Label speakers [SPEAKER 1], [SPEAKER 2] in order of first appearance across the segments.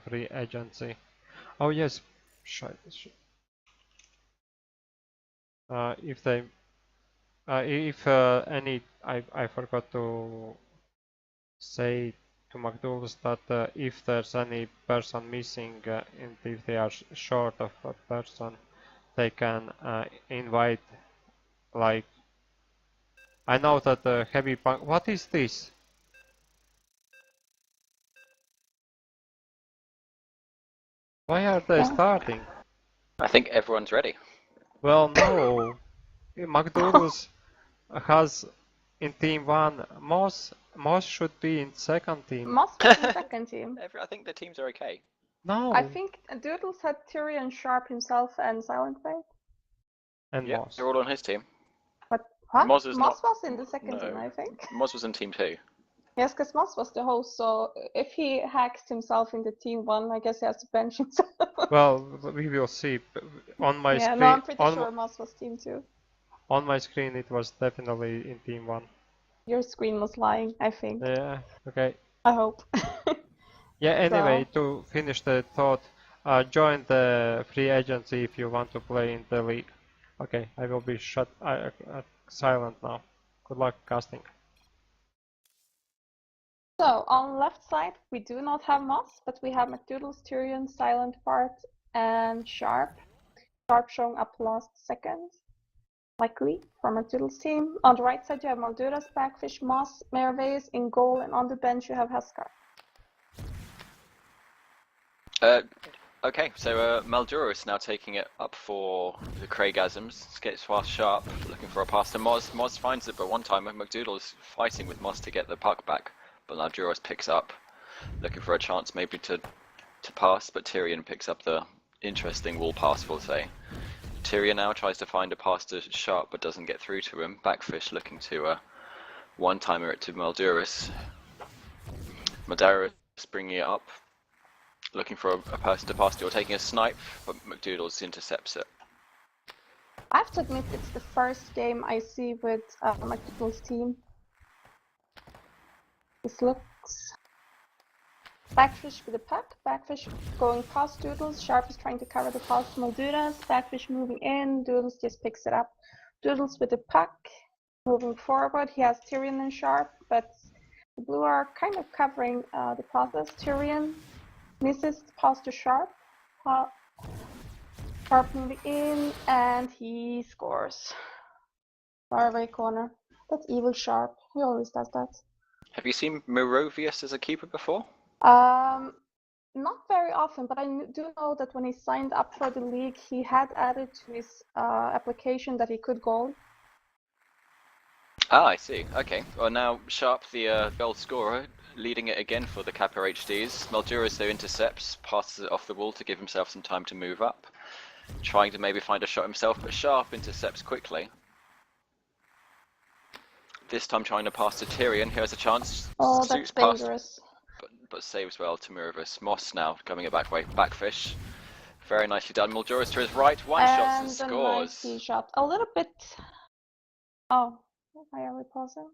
[SPEAKER 1] free agency. Oh yes, if they, if any, I forgot to say to McDoudle that if there's any person missing and if they are short of a person, they can invite, like, I know that heavy punk. What is this? Why are they starting?
[SPEAKER 2] I think everyone's ready.
[SPEAKER 1] Well, no. McDoodles has in team one. Moss should be in second team.
[SPEAKER 3] Moss was in second team.
[SPEAKER 2] I think the teams are okay.
[SPEAKER 1] No.
[SPEAKER 3] I think Doodles had Tyrion, Sharp himself, and Silent Fate.
[SPEAKER 1] And
[SPEAKER 2] Yeah,
[SPEAKER 1] Moss.
[SPEAKER 2] they're all on his team.
[SPEAKER 3] But what?
[SPEAKER 2] Moss is
[SPEAKER 3] Moss
[SPEAKER 2] not-
[SPEAKER 3] was in the second team, I think.
[SPEAKER 2] Moz was in team 2.
[SPEAKER 3] Yes, because Moss was the host, so if he hacks himself into team one, I guess he has to bench himself.
[SPEAKER 1] Well, we will see. On my
[SPEAKER 3] Yeah,
[SPEAKER 1] screen,
[SPEAKER 3] no, I'm pretty sure Moss was team two.
[SPEAKER 1] on my screen, it was definitely in team one.
[SPEAKER 3] Your screen was lying, I think.
[SPEAKER 1] Yeah. Okay.
[SPEAKER 3] I hope.
[SPEAKER 1] Yeah. Anyway, to finish the thought, join the free agency if you want to play in the league. Okay, I will be silent now. Good luck casting.
[SPEAKER 3] So, on left side, we do not have Moss, but we have McDoodles, Tyrion, Silent Fart, and Sharp. Sharp showing up last second, likely, for McDoodles' team. On the right side, you have Malduras, Backfish, Moss, Merveys in goal, and on the bench, you have Huskar.
[SPEAKER 2] Okay, so Malduro is now taking it up for the Kreygasms. Gets past Sharp, looking for a pass to Moz. Moz finds it, but one time McDoodle is fighting with Moz to get the puck back. But Malduro picks up, looking for a chance maybe to pass, but Tyrion picks up the interesting wall pass, we'll say. Tyrion now tries to find a pass to Sharp, but doesn't get through to him. Backfish looking to one-timer it to Maldurus. Maldurus bringing it up, looking for a person to pass to, or taking a snipe, but McDoodles intercepts it.
[SPEAKER 3] I have to admit, it's the first game I see with McDoodle's team. This looks... Backfish with the puck, Backfish going past Doodles, Sharp is trying to cover the pass to Malduras, Backfish moving in, Doodles just picks it up. Doodles with the puck, moving forward, he has Tyrion and Sharp, but the Blue are kind of covering the process. Tyrion misses the pass to Sharp, Sharp moving in, and he scores. Far away corner. That's evil Sharp, he always does that.
[SPEAKER 2] Have you seen Merovius as a keeper before?
[SPEAKER 3] Not very often, but I do know that when he signed up for the league, he had added to his application that he could goal.
[SPEAKER 2] Ah, I see. Okay. Well, now Sharp, the goal scorer, leading it again for the KappaHDs. Malduras, though, intercepts, passes it off the wall to give himself some time to move up. Trying to maybe find a shot himself, but Sharp intercepts quickly. This time trying to pass to Tyrion, who has a chance.
[SPEAKER 3] Oh, that's dangerous.
[SPEAKER 2] But saves well to Miravis. Moss now coming it back way. Backfish. Very nicely done. Malduras to his right. One shot and scores.
[SPEAKER 3] And a nice shot. A little bit... Oh, why are we pausing?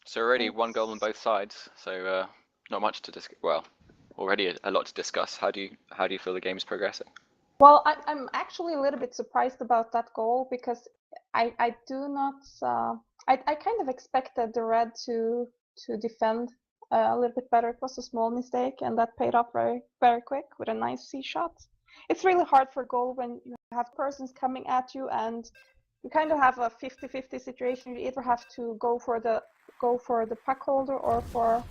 [SPEAKER 2] So already one goal on both sides. So not much to discuss. Well, already a lot to discuss. How do you feel the game's progressing?
[SPEAKER 3] Well, I'm actually a little bit surprised about that goal because I do not... I kind of expected the Red to defend a little bit better. It was a small mistake, and that paid off very, very quick with a nice C shot. It's really hard for goal when you have persons coming at you, and you kind of have a 50-50 situation. You either have to go for the puck holder or for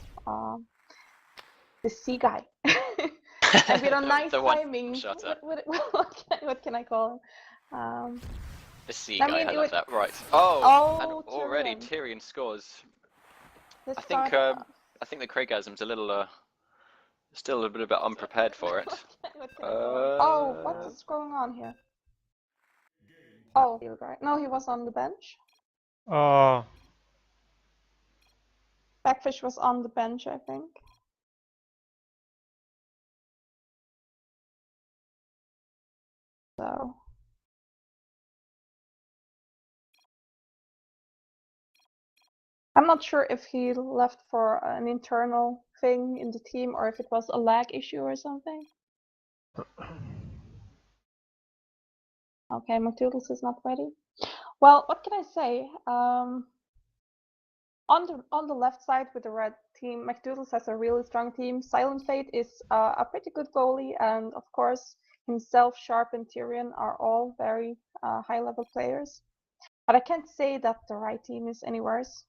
[SPEAKER 3] the C guy. And with a nice timing, what can I call him?
[SPEAKER 2] The C guy, I love that. Right. Oh, and already Tyrion scores. I think the Kreygasms a little still a bit unprepared for it.
[SPEAKER 3] Oh, what is going on here? Oh, right. No, he was on the bench.
[SPEAKER 1] Oh.
[SPEAKER 3] Backfish was on the bench, I think. So. I'm not sure if he left for an internal thing in the team or if it was a lag issue or something. Okay, McDoudle is not ready. Well, what can I say? On the left side with the red team, McDoudle has a really strong team. Silent Fate is a pretty good goalie, and of course himself, Sharp, and Tyrion are all very high-level players. But I can't say that the right team is any worse.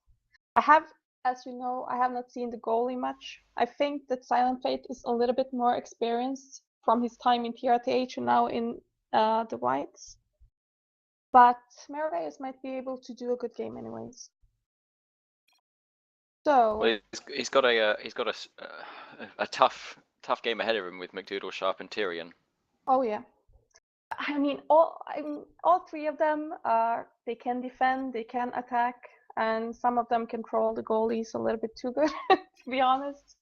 [SPEAKER 3] I have, as you know, I have not seen the goalie much. I think that Silent Fate is a little bit more experienced from his time in TRTH and now in the Whites. But Merveus might be able to do a good game anyways. So
[SPEAKER 2] well, he's got a tough game ahead of him with McDoudle, Sharp, and Tyrion.
[SPEAKER 3] Oh yeah, I mean all three of them. They can defend, they can attack, and some of them control the goalies a little bit too good, to be honest.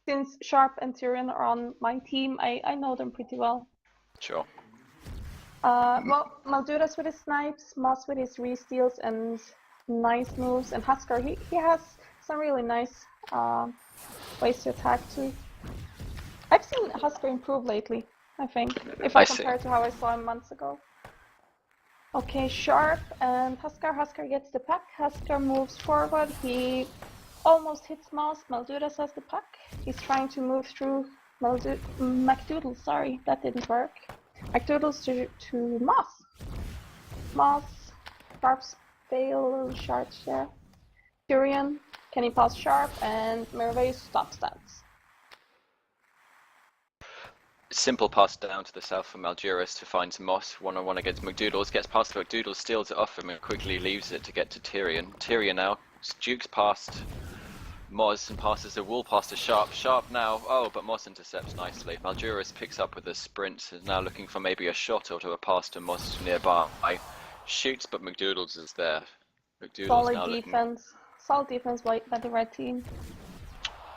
[SPEAKER 3] Since Sharp and Tyrion are on my team, I know them pretty well.
[SPEAKER 2] Sure.
[SPEAKER 3] Well, Malduras with his snipes, Moss with his re-steals and nice moves, and Huskar, he has some really nice ways to attack too. I've seen Huskar improve lately, I think, if I compare to how I saw him months ago. Okay, Sharp and Huskar. Huskar gets the puck. Huskar moves forward. He almost hits Moss. Malduras has the puck. He's trying to move through McDoudle. Sorry, that didn't work. McDoudle's to Moss. Moss, Sharp's fail, Sharp there. Tyrion, can he pass Sharp? And Merveus stops that.
[SPEAKER 2] Simple pass down to the south from Malduras to find Moss, one-on-one against McDoudles, gets past McDoudles, steals it off him and quickly leaves it to get to Tyrion. Tyrion now dukes past Moz and passes the wall pass to Sharp. Sharp now, oh, but Moz intercepts nicely. Malduras picks up with a sprint, is now looking for maybe a shot or to a pass to Moz nearby. Shoots, but McDoudles is there. McDoudles
[SPEAKER 3] solid defense by the red team.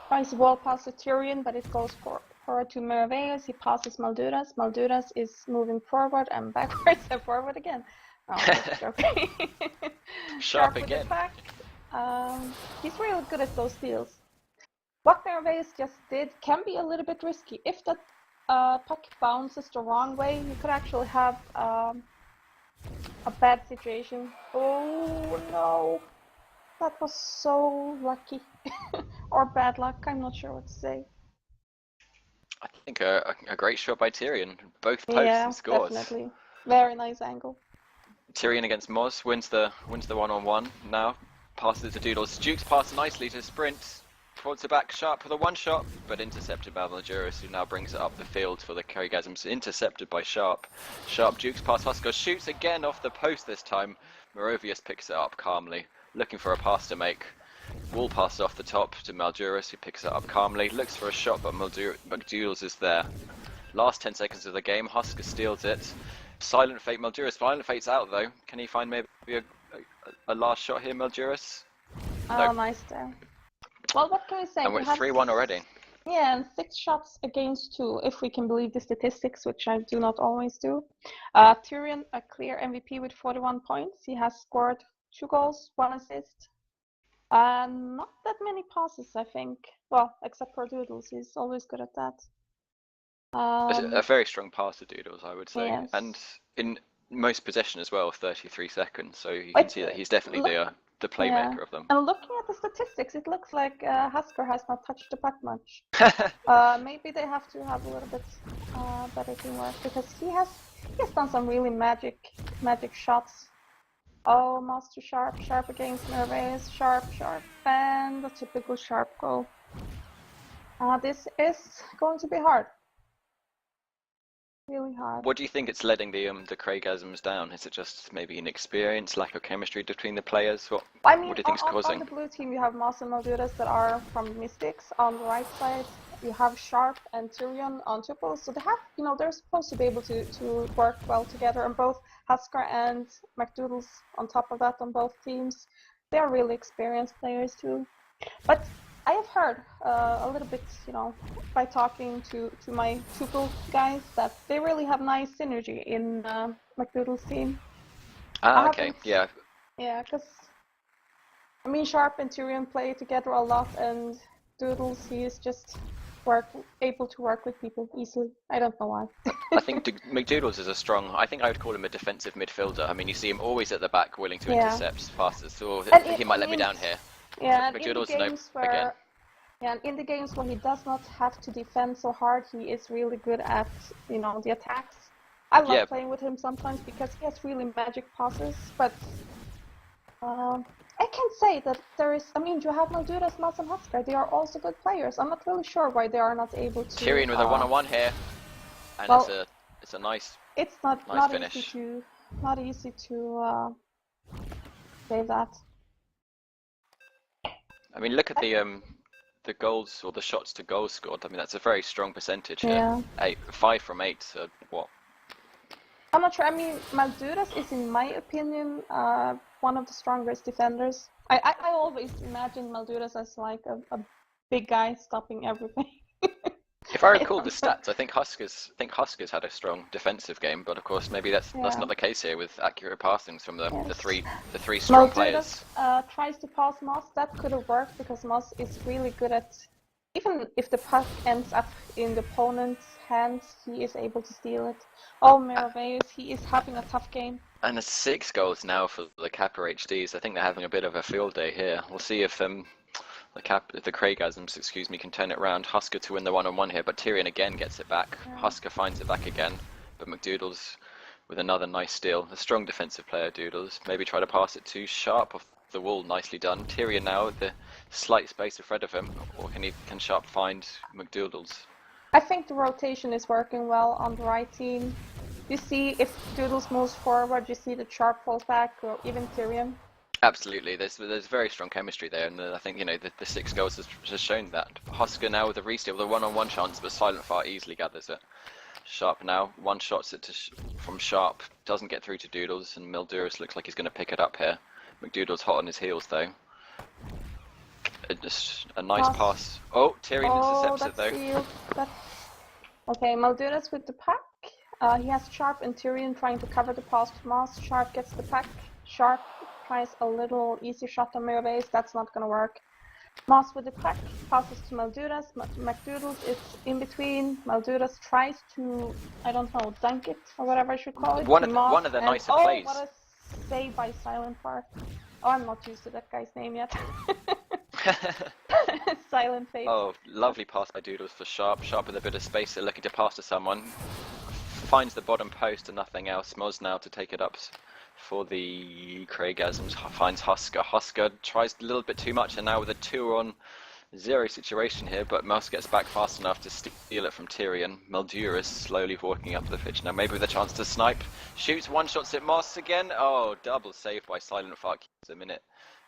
[SPEAKER 3] Tries the wall pass to Tyrion, but it goes forward to Merveus. He passes Malduras. Malduras is moving forward and backwards and forward again. Oh, that's joking.
[SPEAKER 2] Sharp again.
[SPEAKER 3] He's really good at those steals. What Merveus just did can be a little bit risky. If the puck bounces the wrong way, you could actually have a bad situation. Oh no! That was so lucky. Or bad luck, I'm not sure what to say.
[SPEAKER 2] I think a great shot by Tyrion. Both posts and scores.
[SPEAKER 3] Definitely. Very nice angle.
[SPEAKER 2] Tyrion against Moz wins the one-on-one now. Passes it to Doodles. Dukes pass nicely to Sprint. Towards the back, Sharp for the one shot, but intercepted by Malduras, who now brings it up the field for the Kreygasms. Intercepted by Sharp. Sharp dukes past Huskar, shoots again off the post this time. Merovius picks it up calmly, looking for a pass to make. Wall passes off the top to Malduras, who picks it up calmly. Looks for a shot, but McDoudles is there. Last 10 seconds of the game, Huskar steals it. Silent Fate, Malduras. Silent Fate's out though. Can he find maybe a last shot here, Malduras?
[SPEAKER 3] Oh, nice there. Well, what can I say?
[SPEAKER 2] And we're 3-1 already.
[SPEAKER 3] Yeah, and 6 shots against 2, if we can believe the statistics, which I do not always do. Tyrion, a clear MVP with 41 points. He has scored 2 goals, 1 assist. Not that many passes, I think. Well, except for Doodles, he's always good at that.
[SPEAKER 2] A very strong pass to Doodles, I would say.
[SPEAKER 3] Yes.
[SPEAKER 2] And in most possession as well, 33 seconds. So you can see that he's definitely the playmaker of them.
[SPEAKER 3] And looking at the statistics, it looks like Huskar has not touched the puck much. Maybe they have to have a little bit better teamwork, because he has done some really magic shots. Oh, Master Sharp, Sharp against Merveus, Sharp, and a typical Sharp goal. This is going to be hard. Really hard.
[SPEAKER 2] What do you think it's letting the Kreygasms down? Is it just maybe inexperience, lack of chemistry between the players? What do you think is causing?
[SPEAKER 3] On the blue team, you have Moss and Malduras that are from Mystics. On the right side, you have Sharp and Tyrion on triples. So they have, they're supposed to be able to work well together. And both Huskar and McDoudles, on top of that, on both teams, they are really experienced players too. But I have heard a little bit, by talking to my tuple guys, that they really have nice synergy in McDoudle's team.
[SPEAKER 2] Okay, yeah.
[SPEAKER 3] Yeah, because I mean, Sharp and Tyrion play together a lot, and Doodles, he is just able to work with people easily. I don't know why.
[SPEAKER 2] I think McDoudle's is a strong. I think I would call him a defensive midfielder. I mean, you see him always at the back, willing to intercept passes. So he might let me down here.
[SPEAKER 3] Yeah, and
[SPEAKER 2] McDoudle's
[SPEAKER 3] in the games where and in the games where he does not have to defend so hard, he is really good at the attacks. I love playing with him sometimes because he has really magic passes, but I can say that there is. I mean, you have Malduras, Moss, and Husker. They are also good players. I'm not really sure why they are not able to.
[SPEAKER 2] Tyrion with a one-on-one here, and it's a nice.
[SPEAKER 3] It's not
[SPEAKER 2] finish.
[SPEAKER 3] Not easy to say that.
[SPEAKER 2] I mean, look at the goals or the shots to goals scored. I mean, that's a very strong percentage here. 5 from 8. So what?
[SPEAKER 3] I'm not sure. I mean, Malduras is, in my opinion, one of the strongest defenders. I always imagine Malduras as like a big guy stopping everything.
[SPEAKER 2] If I recall the stats, I think Huskers had a strong defensive game, but of course maybe that's not the case here with accurate passings from the three strong players.
[SPEAKER 3] Tries to pass Moss. That could have worked because Moss is really good at. Even if the puck ends up in the opponent's hands, he is able to steal it. Oh, Meraveus, he is having a tough game.
[SPEAKER 2] And it's 6 goals now for the KappaHDs. I think they're having a bit of a field day here. We'll see if the Kreygasms, can turn it around. Husker to win the one-on-one here, but Tyrion again gets it back. Yeah. Husker finds it back again, but McDoudle's with another nice steal. A strong defensive player, Doodles. Maybe try to pass it too Sharp off the wall. Nicely done. Tyrion now with the slight space in front of him, or can Sharp find McDoudle's?
[SPEAKER 3] I think the rotation is working well on the right team. You see, if Doodles moves forward, you see that Sharp falls back, or even Tyrion.
[SPEAKER 2] Absolutely, there's very strong chemistry there, and I think the 6 goals has shown that. Husker now with a re-steal, with a one-on-one chance, but Silent Fart easily gathers it. Sharp now, one shots it from Sharp, doesn't get through to Doodles, and Malduras looks like he's going to pick it up here. McDoudle's hot on his heels though. Just a nice pass. Oh, Tyrion intercepts it though.
[SPEAKER 3] Okay, Malduras with the puck. He has Sharp and Tyrion trying to cover the pass to Moss. Sharp gets the puck. Sharp tries a little easy shot on Mirabeis. That's not going to work. Moss with the puck passes to Malduras. McDoudle is in between. Malduras tries to, I don't know, dunk it or whatever I should call it.
[SPEAKER 2] One of the nicer plays.
[SPEAKER 3] Oh, what a save by Silent Fart. Oh, I'm not used to that guy's name yet. Silent Fate.
[SPEAKER 2] Oh, lovely pass by Doodles for Sharp. Sharp with a bit of space, they're looking to pass to someone. Finds the bottom post and nothing else. Moz now to take it up for the Kreygasms. Finds Husker. Husker tries a little bit too much, and now with a 2-on-0 situation here, but Moz gets back fast enough to steal it from Tyrion. Malduras slowly walking up the pitch now, maybe with a chance to snipe. Shoots, one shots at Moss again. Oh, double save by Silent Fart, keeps a minute,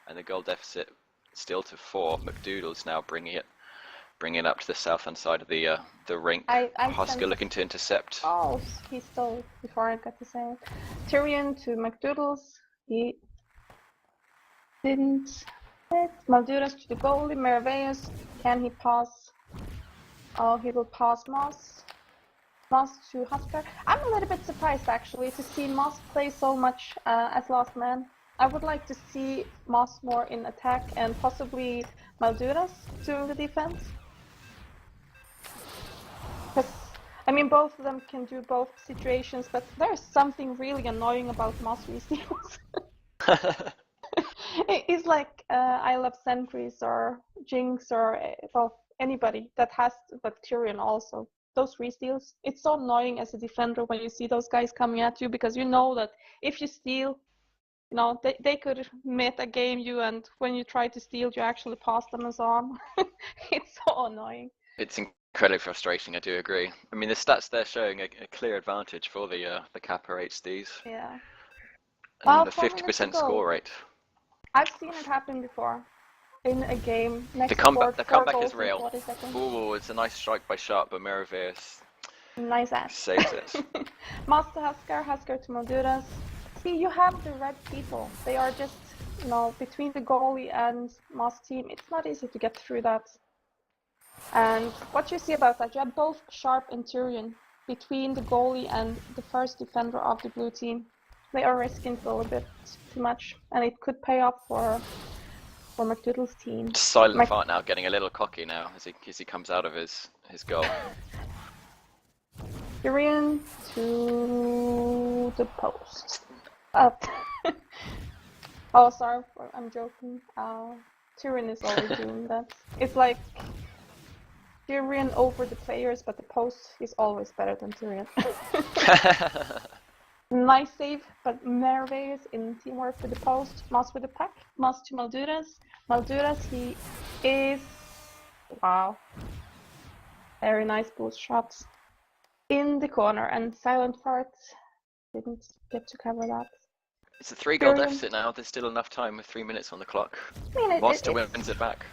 [SPEAKER 2] and the goal deficit still to 4. McDoudle's now bringing it up to the south-hand side of the rink. Husker looking to intercept.
[SPEAKER 3] Oh, he stole before I got to say it. Tyrion to McDoudle's. He didn't. Malduras to the goalie. Meraveus. Can he pass? Oh, he will pass Moss. Moss to Husker. I'm a little bit surprised actually to see Moss play so much as last man. I would like to see Moss more in attack and possibly Malduras doing the defense. Because, I mean, both of them can do both situations, but there's something really annoying about Moss re-steals. It's like I love Sentries or Jinx or well, anybody that has Tyrion also. Those re-steals, it's so annoying as a defender when you see those guys coming at you, because you know that if you steal, you know, they could meta-game you, and when you try to steal, you actually pass them and so on. It's so annoying.
[SPEAKER 2] It's incredibly frustrating, I do agree. I mean, the stats there showing a clear advantage for the KappaHDs.
[SPEAKER 3] Yeah.
[SPEAKER 2] And the 50% score rate.
[SPEAKER 3] I've seen it happen before. In a game,
[SPEAKER 2] the comeback is real. Ooh, it's a nice strike by Sharp, but Meraveus
[SPEAKER 3] nice ass.
[SPEAKER 2] saves it.
[SPEAKER 3] Master Husker, Husker to Malduras. See, you have the red people. They are just, you know, between the goalie and Moss team. It's not easy to get through that. And what you see about that, you have both Sharp and Tyrion between the goalie and the first defender of the blue team. They are risking a little bit too much, and it could pay off for for McDoudle's team.
[SPEAKER 2] Silent fart now, getting a little cocky now as he comes out of his goal.
[SPEAKER 3] Tyrion to the post. Oh, sorry, I'm joking. Tyrion is always doing that. It's like Tyrion over the players, but the post is always better than Tyrion. Nice save, but Merve is in teamwork with the post. Moss with the pack. Moss to Malduras. Malduras, he is... Wow. Very nice boost shots. In the corner, and Silent Fart didn't get to cover that.
[SPEAKER 2] It's a 3-goal deficit now. There's still enough time with 3 minutes on the clock.
[SPEAKER 3] I mean,
[SPEAKER 2] Monster wins it back.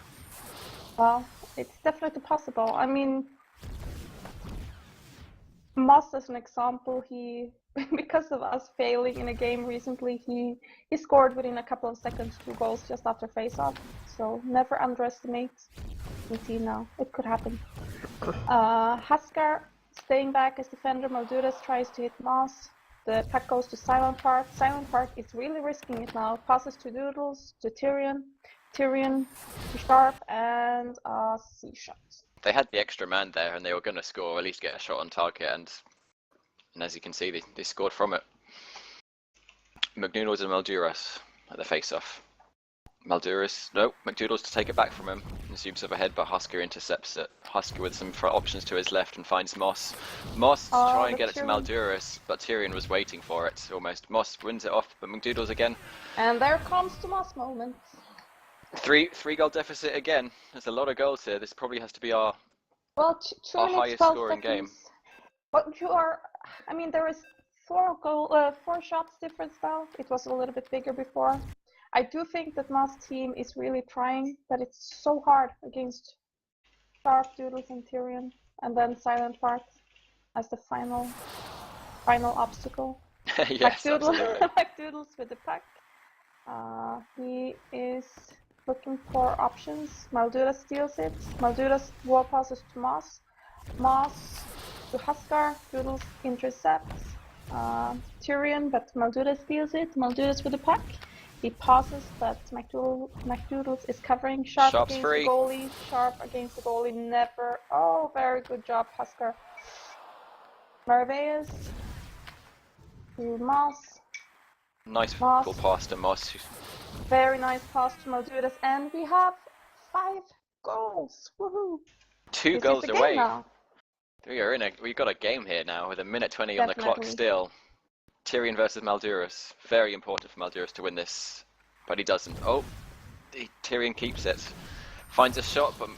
[SPEAKER 3] Well, it's definitely possible. I mean, Moss, as an example, he, because of us failing in a game recently, he scored within a couple of seconds 2 goals just after face-off. So never underestimate. You see now, it could happen. Huskar staying back as defender. Malduras tries to hit Moss. The puck goes to Silent Fart. Silent Fart is really risking it now. Passes to Doodles, to Tyrion. Tyrion to Sharp, and C shot.
[SPEAKER 2] They had the extra man there, and they were going to score, or at least get a shot on target, and as you can see, they scored from it. McDoudle and Malduras at the face-off. Malduras, no, McDoudle's to take it back from him. Assumes overhead, but Husker intercepts it. Husker with some options to his left and finds Moss. Moss to try and get it to Malduras, but Tyrion was waiting for it almost. Moss wins it off, but McDoudle's again.
[SPEAKER 3] And there comes the Moss moment.
[SPEAKER 2] 3-goal deficit again. There's a lot of goals here. This probably has to be our highest scoring game.
[SPEAKER 3] But you are, I mean, there is 4 shots difference now. It was a little bit bigger before. I do think that Moss team is really trying, but it's so hard against Sharp, Doodles, and Tyrion, and then Silent Fart as the final obstacle.
[SPEAKER 2] Yes,
[SPEAKER 3] McDoodles with the puck. He is looking for options. Malduras steals it. Malduras wall passes to Moss. Moss to Huskar. Doodles intercepts Tyrion, but Malduras steals it. Malduras with the puck. He passes, but McDoodles is covering. Sharp against the goalie. Sharp against the goalie. Never. Oh, very good job, Huskar. Maraveas to Moss.
[SPEAKER 2] Nice full pass to Moss.
[SPEAKER 3] Very nice pass to Malduras, and we have 5 goals. Woohoo!
[SPEAKER 2] 2 goals away. We've got a game here now with 1:20 on the clock still. Tyrion versus Malduras. Very important for Malduras to win this, but he doesn't. Oh, Tyrion keeps it. Finds a shot, but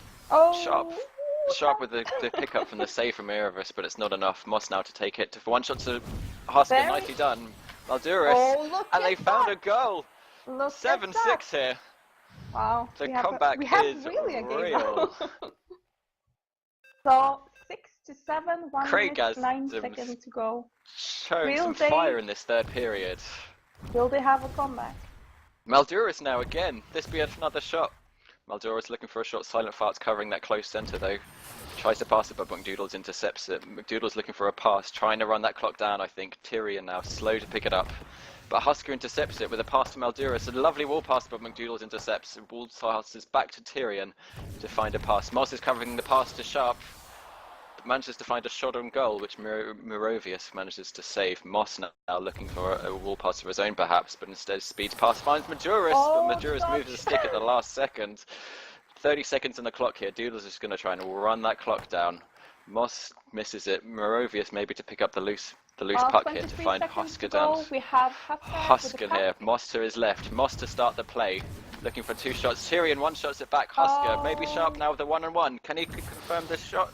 [SPEAKER 2] Sharp with the pickup from the save from Erebus, but it's not enough. Moss now to take it. For 1 shot to Husker, nicely done. Malduras, and they found a goal. 7-6 here.
[SPEAKER 3] Wow.
[SPEAKER 2] The comeback is
[SPEAKER 3] really
[SPEAKER 2] real.
[SPEAKER 3] So 6-7, 1
[SPEAKER 2] Kreygasms
[SPEAKER 3] minute, 9 seconds to go.
[SPEAKER 2] Showing some fire in this third period.
[SPEAKER 3] Will they have a comeback?
[SPEAKER 2] Malduras now again. This be another shot. Malduras looking for a shot. Silent Fart's covering that close centre though. Tries to pass it, but McDoudle's intercepts it. McDoudle's looking for a pass, trying to run that clock down, I think. Tyrion now slow to pick it up. But Husker intercepts it with a pass to Malduras. A lovely wall pass, but McDoudle's intercepts. Wall passes back to Tyrion to find a pass. Moss is covering the pass to Sharp. Manages to find a shot on goal, which Merovius manages to save. Moss now looking for a wall pass of his own, perhaps, but instead speeds past, finds Maduris, but Maduris moves the stick at the last second. 30 seconds on the clock here. Doodles is going to try and run that clock down. Moss misses it. Merovius maybe to pick up the loose puck here to find Husker down.
[SPEAKER 3] We have
[SPEAKER 2] Husker here. Moss to his left. Moss to start the play. Looking for 2 shots. Tyrion 1 shots it back. Husker maybe Sharp now with the 1-on-1. Can he confirm this shot?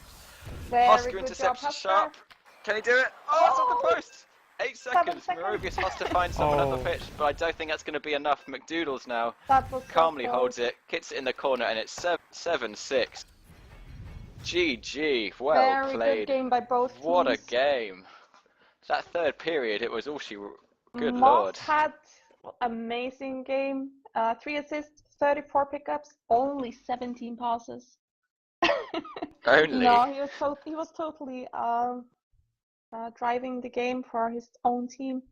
[SPEAKER 2] Husker intercepts Sharp. Can he do it? Oh, it's on the post! 8 seconds. Merovius has to find someone on the pitch, but I don't think that's going to be enough. McDoudle's now calmly holds it, kicks it in the corner, and it's 7-6. GG. Well played.
[SPEAKER 3] Very good game by both teams.
[SPEAKER 2] What a game. That third period, it was all good
[SPEAKER 3] Moss
[SPEAKER 2] lord.
[SPEAKER 3] Had amazing game. 3 assists, 34 pickups, only 17 passes.
[SPEAKER 2] Only?
[SPEAKER 3] No, he was totally driving the game for his own team.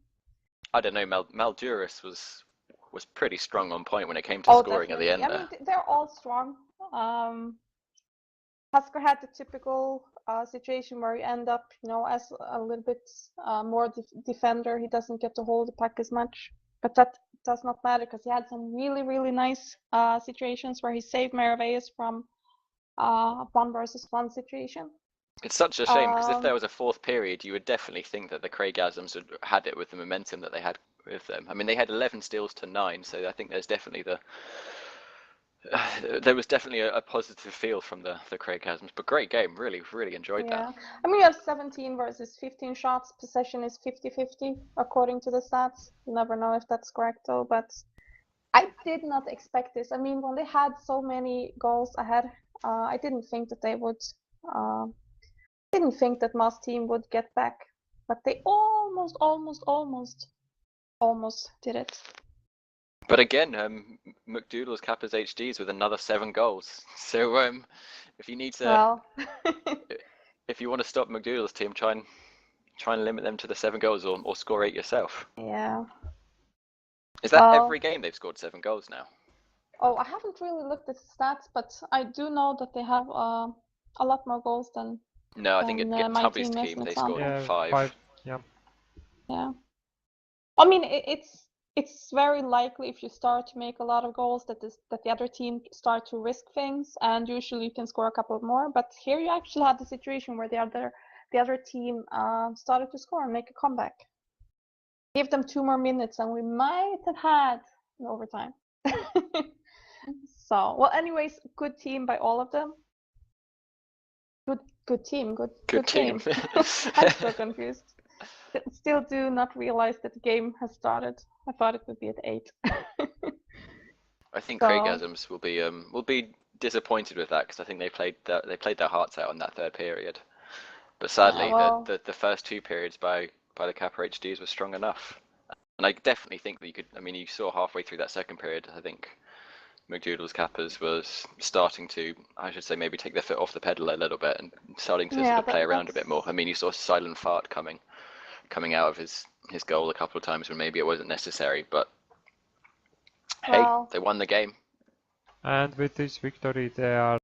[SPEAKER 2] I don't know, Malduras was was pretty strong on point when it came to scoring at the end
[SPEAKER 3] definitely.
[SPEAKER 2] there.
[SPEAKER 3] I mean, they're all strong. Husker had the typical situation where you end up, as a little bit more defender. He doesn't get to hold the puck as much, but that does not matter because he had some really, really nice situations where he saved Meraveus from 1-versus-1 situation.
[SPEAKER 2] It's such a shame because if there was a fourth period, you would definitely think that the Kreygasms had it with the momentum that they had with them. I mean, they had 11 steals to 9, so I think there's definitely there was definitely a positive feel from the Kreygasms. But great game, really, really enjoyed that.
[SPEAKER 3] I mean, you have 17 versus 15 shots. Possession is 50-50 according to the stats. You never know if that's correct though, but I did not expect this. I mean, when they had so many goals ahead, I didn't think that they would. Didn't think that Moss team would get back, but they almost did it.
[SPEAKER 2] But again, McDoudle's KappaHDs with another 7 goals. So if you need to, if you want to stop McDoudle's team, try and limit them to the 7 goals or score 8 yourself.
[SPEAKER 3] Yeah.
[SPEAKER 2] Is that every game they've scored 7 goals now?
[SPEAKER 3] Oh, I haven't really looked at the stats, but I do know that they have a lot more goals than.
[SPEAKER 2] No, I think
[SPEAKER 3] my
[SPEAKER 2] Tubby's
[SPEAKER 3] team
[SPEAKER 2] team they scored 5.
[SPEAKER 1] 5. Yeah.
[SPEAKER 3] Yeah. I mean, it's very likely if you start to make a lot of goals that the other team start to risk things, and usually you can score a couple more. But here you actually had the situation where the other team started to score and make a comeback. Give them 2 more minutes, and we might have had an overtime. So, well, anyways, good team by all of them. Good team. Good
[SPEAKER 2] team.
[SPEAKER 3] I'm so confused. Still do not realize that the game has started. I thought it would be at 8.
[SPEAKER 2] I think Kreygasms will be disappointed with that because I think they played their hearts out in that third period. But sadly, the first 2 periods by the KappaHDs were strong enough. And I definitely think that you could. I mean, you saw halfway through that second period, I think McDoudle's Kappas was starting to, I should say, maybe take their foot off the pedal a little bit and starting to sort of play around a bit more. I mean, you saw Silent Fart coming out of his goal a couple of times when maybe it wasn't necessary, but hey, they won the game.
[SPEAKER 1] And with this victory, they are